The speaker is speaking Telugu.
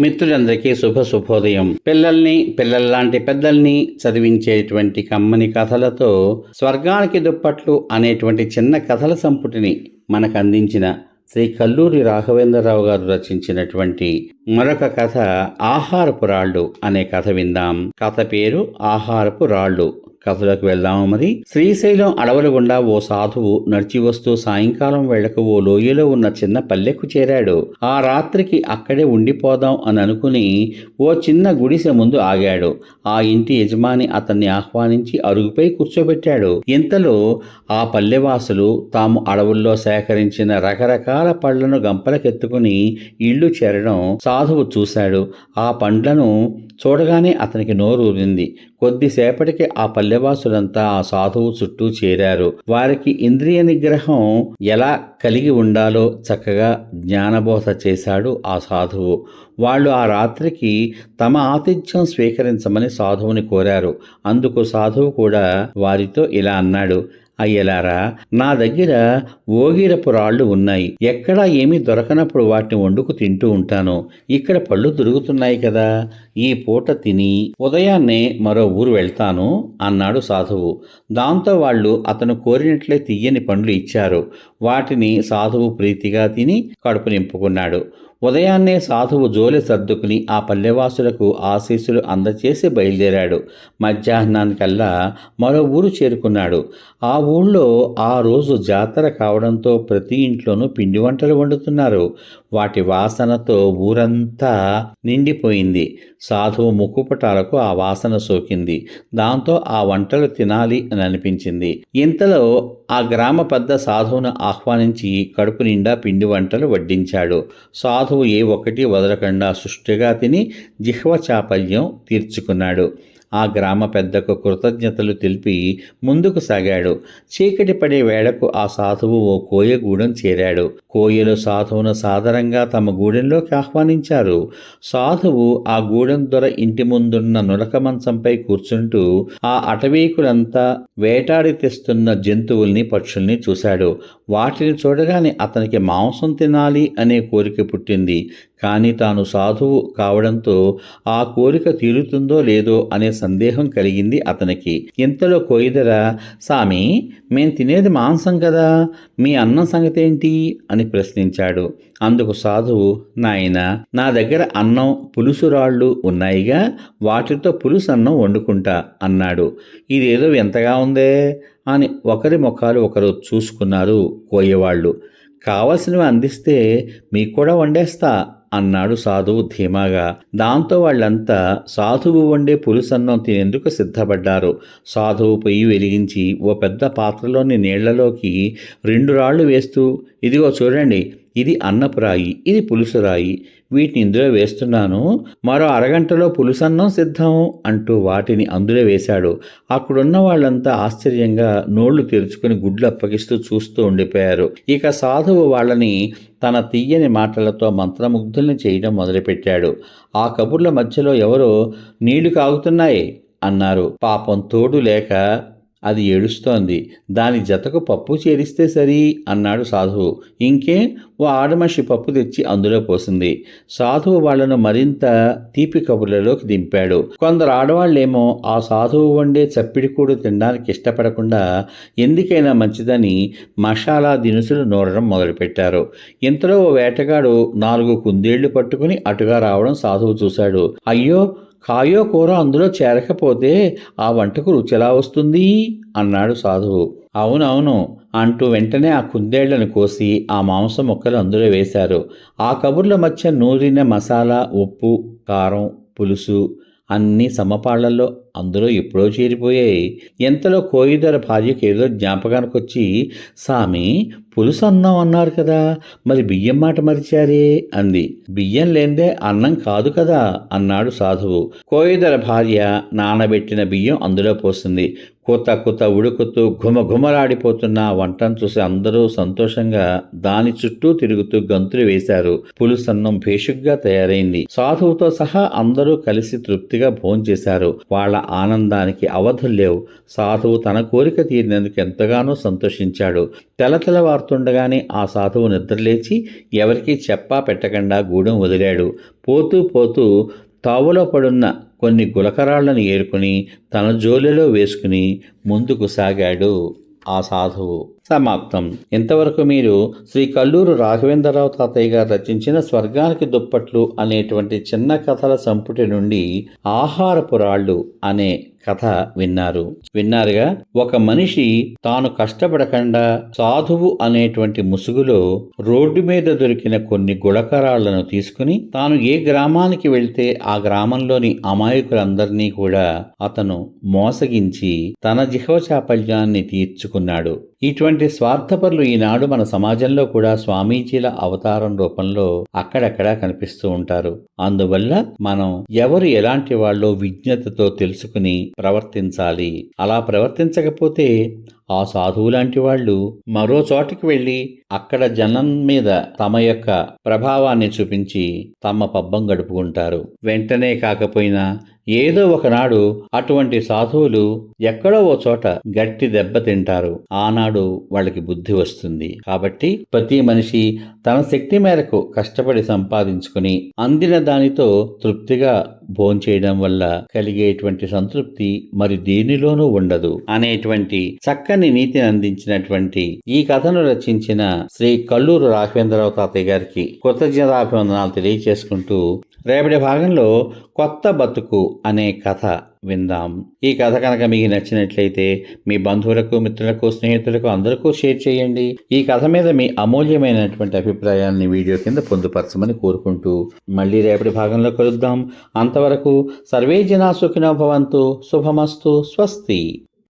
మిత్రులందరికీ శుభోదయం. పిల్లల్ని పిల్లల్లాంటి పెద్దల్ని చదివించేటువంటి కమ్మని కథలతో స్వర్గానికి దుప్పట్లు అనేటువంటి చిన్న కథల సంపుటిని మనకు అందించిన శ్రీ కల్లూరి రాఘవేంద్రరావు గారు రచించినటువంటి మరొక కథ ఆహారపు రాళ్ళు అనే కథ విందాం. కథ పేరు ఆహారపు రాళ్ళు. కథలోకి వెళ్దాము. మరి శ్రీశైలం అడవుల గుండా ఓ సాధువు నడిచి వస్తూ సాయంకాలం వేళకు ఓ లోయలో ఉన్న చిన్న పల్లెకు చేరాడు. ఆ రాత్రికి అక్కడే ఉండిపోదాం అని అనుకుని ఓ చిన్న గుడిసె ముందు ఆగాడు. ఆ ఇంటి యజమాని అతన్ని ఆహ్వానించి అరుగుపై కూర్చోబెట్టాడు. ఇంతలో ఆ పల్లెవాసులు తాము అడవుల్లో సేకరించిన రకరకాల పళ్లను గంపలకెత్తుకుని ఇళ్లు చేరడం సాధువు చూశాడు. ఆ పండ్లను చూడగానే అతనికి నోరూరింది. కొద్దిసేపటికి ఆ పల్లెవాసులంతా ఆ సాధువు చుట్టూ చేరారు. వారికి ఇంద్రియ నిగ్రహం ఎలా కలిగి ఉండాలో చక్కగా జ్ఞానబోధ చేశాడు ఆ సాధువు. వాళ్ళు ఆ రాత్రికి తమ ఆతిథ్యం స్వీకరించమని సాధువుని కోరారు. అందుకు సాధువు కూడా వారితో ఇలా అన్నాడు: అయ్యలారా, నా దగ్గర ఓగిరపు రాళ్ళు ఉన్నాయి. ఎక్కడా ఏమీ దొరకనప్పుడు వాటిని వండుకు తింటూ ఉంటాను. ఇక్కడ పళ్ళు దొరుకుతున్నాయి కదా, ఈ పూట తిని ఉదయాన్నే మరో ఊరు వెళ్తాను అన్నాడు సాధువు. దాంతో వాళ్ళు అతను కోరినట్లే తియ్యని పండ్లు ఇచ్చారు. వాటిని సాధువు ప్రీతిగా తిని కడుపు నింపుకున్నాడు. ఉదయాన్నే సాధువు జోలె సర్దుకుని ఆ పల్లెవాసులకు ఆశీస్సులు అందచేసి బయలుదేరాడు. మధ్యాహ్నానికల్లా మరో ఊరు చేరుకున్నాడు. ఆ ఊళ్ళో ఆ రోజు జాతర కావడంతో ప్రతి ఇంట్లోనూ పిండి వంటలు వండుతున్నారు. వాటి వాసనతో ఊరంతా నిండిపోయింది. సాధువు ముక్కుపటాలకు ఆ వాసన సోకింది. దాంతో ఆ వంటలు తినాలి అని అనిపించింది. ఇంతలో ఆ గ్రామ పెద్ద సాధువును ఆహ్వానించి కడుపు నిండా పిండి వంటలు వడ్డించాడు. సాధువు ఏ ఒక్కటి వదలకుండా సుష్టిగా తిని జిహ్వ చాపల్యం తీర్చుకున్నాడు. ఆ గ్రామ పెద్దకు కృతజ్ఞతలు తెలిపి ముందుకు సాగాడు. చీకటి పడే వేళకు ఆ సాధువు ఓ కోయ గూడెం చేరాడు. కోయలు సాధువును సాదరంగా తమ గూడెంలోకి ఆహ్వానించారు. సాధువు ఆ గూడెం దొర ఇంటి ముందున్న నులక మంచంపై కూర్చుంటూ ఆ అటవీకులంతా వేటాడి తెస్తున్న జంతువుల్ని పక్షుల్ని చూశాడు. వాటిని చూడగానే అతనికి మాంసం తినాలి అనే కోరిక పుట్టింది. కానీ తాను సాధువు కావడంతో ఆ కోరిక తీరుతుందో లేదో అనే సందేహం కలిగింది అతనికి. ఇంతలో కోయిదర, సామి, మేం తినేది మాంసం కదా, మీ అన్నం సంగతేంటి అని ప్రశ్నించాడు. అందుకు సాధువు, నాయనా, నా దగ్గర అన్నం పులుసురాళ్ళు ఉన్నాయిగా, వాటితో పులుసు అన్నం వండుకుంటా అన్నాడు. ఇదేదో వింతగా ఉందే అని ఒకరి ముఖాలు ఒకరు చూసుకున్నారు కోయవాళ్ళు. కావలసినవి అందిస్తే మీకు కూడా వండేస్తా అన్నాడు సాధువు ధీమాగా. దాంతో వాళ్ళంతా సాధువు వండే పులుసన్నం తినేందుకు సిద్ధపడ్డారు. సాధువు పొయ్యి వెలిగించి ఓ పెద్ద పాత్రలోని నీళ్లలోకి 2 రాళ్ళు వేస్తూ, ఇదిగో చూడండి, ఇది అన్నపు రాయి, ఇది పులుసు రాయి, వీటిని ఇందులో వేస్తున్నాను, మరో అరగంటలో పులుసన్నం సిద్ధం అంటూ వాటిని అందులో వేశాడు. అక్కడున్న వాళ్ళంతా ఆశ్చర్యంగా నోళ్లు తెరుచుకుని గుడ్లు అప్పగిస్తూ చూస్తూ ఉండిపోయారు. ఇక సాధువు వాళ్ళని తన తీయని మాటలతో మంత్రముగ్ధుల్ని చేయడం మొదలుపెట్టాడు. ఆ కబుర్ల మధ్యలో ఎవరో నీళ్లు కాగుతున్నాయి అన్నారు. పాపం తోడు లేక అది ఏడుస్తోంది. దాని జతకు పప్పు చేరిస్తే సరి అన్నాడు సాధువు. ఇంకే, ఓ ఆడమనిషి పప్పు తెచ్చి అందులో పోసింది. సాధువు వాళ్లను మరింత తీపి కబుర్లలోకి దింపాడు. కొందరు ఆడవాళ్లేమో ఆ సాధువు వండే చప్పిడికూడు తినడానికి ఇష్టపడకుండా ఎందుకైనా మంచిదని మసాలా దినుసులు నూరడం మొదలుపెట్టారు. ఇంతలో ఓ వేటగాడు 4 కుందేళ్లు పట్టుకుని అటుగా రావడం సాధువు చూశాడు. అయ్యో, కాయో కూర అందులో చేరకపోతే ఆ వంటకు రుచి ఎలా వస్తుంది అన్నాడు సాధువు. అవునవును అంటూ వెంటనే ఆ కుందేళ్లను కోసి ఆ మాంసం ముక్కలు అందులో వేశారు. ఆ కబుర్ల మధ్య నూరిన మసాలా, ఉప్పు, కారం, పులుసు అన్నీ సమపాళ్లలో అందులో ఎప్పుడో చేరిపోయాయి. ఎంతలో కోయిదర భార్యకి ఏదో జ్ఞాపకానికి వచ్చి, సామి, పులుసు అన్నం అన్నారు కదా, మరి బియ్యం మాట మరిచారే అంది. బియ్యం లేందే అన్నం కాదు కదా అన్నాడు సాధువు. కోయిదర భార్య నానబెట్టిన బియ్యం అందులో పోసింది. కుత ఉడుకుతూ ఘుమఘుమలాడిపోతున్న ఆ వంటను చూసి అందరూ సంతోషంగా దాని చుట్టూ తిరుగుతూ గంతులు వేశారు. పులుసన్నం భేషుగ్గా తయారైంది. సాధువుతో సహా అందరూ కలిసి తృప్తిగా భోంచేశారు. వాళ్ళ ఆనందానికి అవధుల్లేవు. సాధువు తన కోరిక తీరినందుకు ఎంతగానో సంతోషించాడు. తెల్లవారుతుండగానే ఆ సాధువు నిద్రలేచి ఎవరికీ చెప్పా పెట్టకుండా గూడెం వదిలాడు. పోతూ తావులో పడున్న కొన్ని గులకరాళ్లను ఏరుకుని తన జోలెలో వేసుకుని ముందుకు సాగాడు ఆ సాధువు. సమాప్తం. ఇంతవరకు మీరు శ్రీ కల్లూరు రాఘవేంద్రరావు తాతయ్య గారు రచించిన స్వర్గానికి దుప్పట్లు అనేటువంటి చిన్న కథల సంపుటి నుండి ఆహారపు రాళ్ళు అనే కథ విన్నారుగా. ఒక మనిషి తాను కష్టపడకుండా సాధువు అనేటువంటి ముసుగులో రోడ్డు మీద దొరికిన కొన్ని గుళకరాళ్లను తీసుకుని తాను ఏ గ్రామానికి వెళ్తే ఆ గ్రామంలోని అమాయకులందరినీ కూడా అతను మోసగించి తన జిహ్వ చాపల్యాన్ని తీర్చుకున్నాడు. ఇటువంటి స్వార్థపరులు ఈనాడు మన సమాజంలో కూడా స్వామీజీల అవతారం రూపంలో అక్కడక్కడా కనిపిస్తూ ఉంటారు. అందువల్ల మనం ఎవరు ఎలాంటి వాళ్ళో విజ్ఞతతో తెలుసుకుని ప్రవర్తించాలి. అలా ప్రవర్తించకపోతే ఆ సాధువులాంటి వాళ్ళు మరో చోటికి వెళ్ళి అక్కడ జనం మీద తమ యొక్క ప్రభావాన్ని చూపించి తమ పబ్బం గడుపుకుంటారు. వెంటనే కాకపోయినా ఏదో ఒకనాడు అటువంటి సాధువులు ఎక్కడో ఓ చోట గట్టి దెబ్బ తింటారు. ఆనాడు వాళ్ళకి బుద్ధి వస్తుంది. కాబట్టి ప్రతి మనిషి తన శక్తి మేరకు కష్టపడి సంపాదించుకుని అందిన దానితో తృప్తిగా భోంచేయడం వల్ల కలిగేటువంటి సంతృప్తి మరి దేనిలోనూ ఉండదు అనేటువంటి చక్కని నీతిని అందించినటువంటి ఈ కథను రచించిన శ్రీ కల్లూరు రాఘవేంద్రరావు తాతయ్య గారికి కృతజ్ఞతాభివందనాలు తెలియచేసుకుంటూ రేపటి భాగంలో కొత్త బతుకు అనే కథ విందాం. ఈ కథ కనుక మీకు నచ్చినట్లయితే మీ బంధువులకు, మిత్రులకు, స్నేహితులకు అందరికీ షేర్ చేయండి. ఈ కథ మీద మీ అమూల్యమైనటువంటి అభిప్రాయాన్ని వీడియో కింద పొందుపరచమని కోరుకుంటూ మళ్ళీ రేపటి భాగంలో కలుద్దాం. అంతవరకు సర్వే జనా సుఖినో భవంతు. శుభమస్తు. స్వస్తి.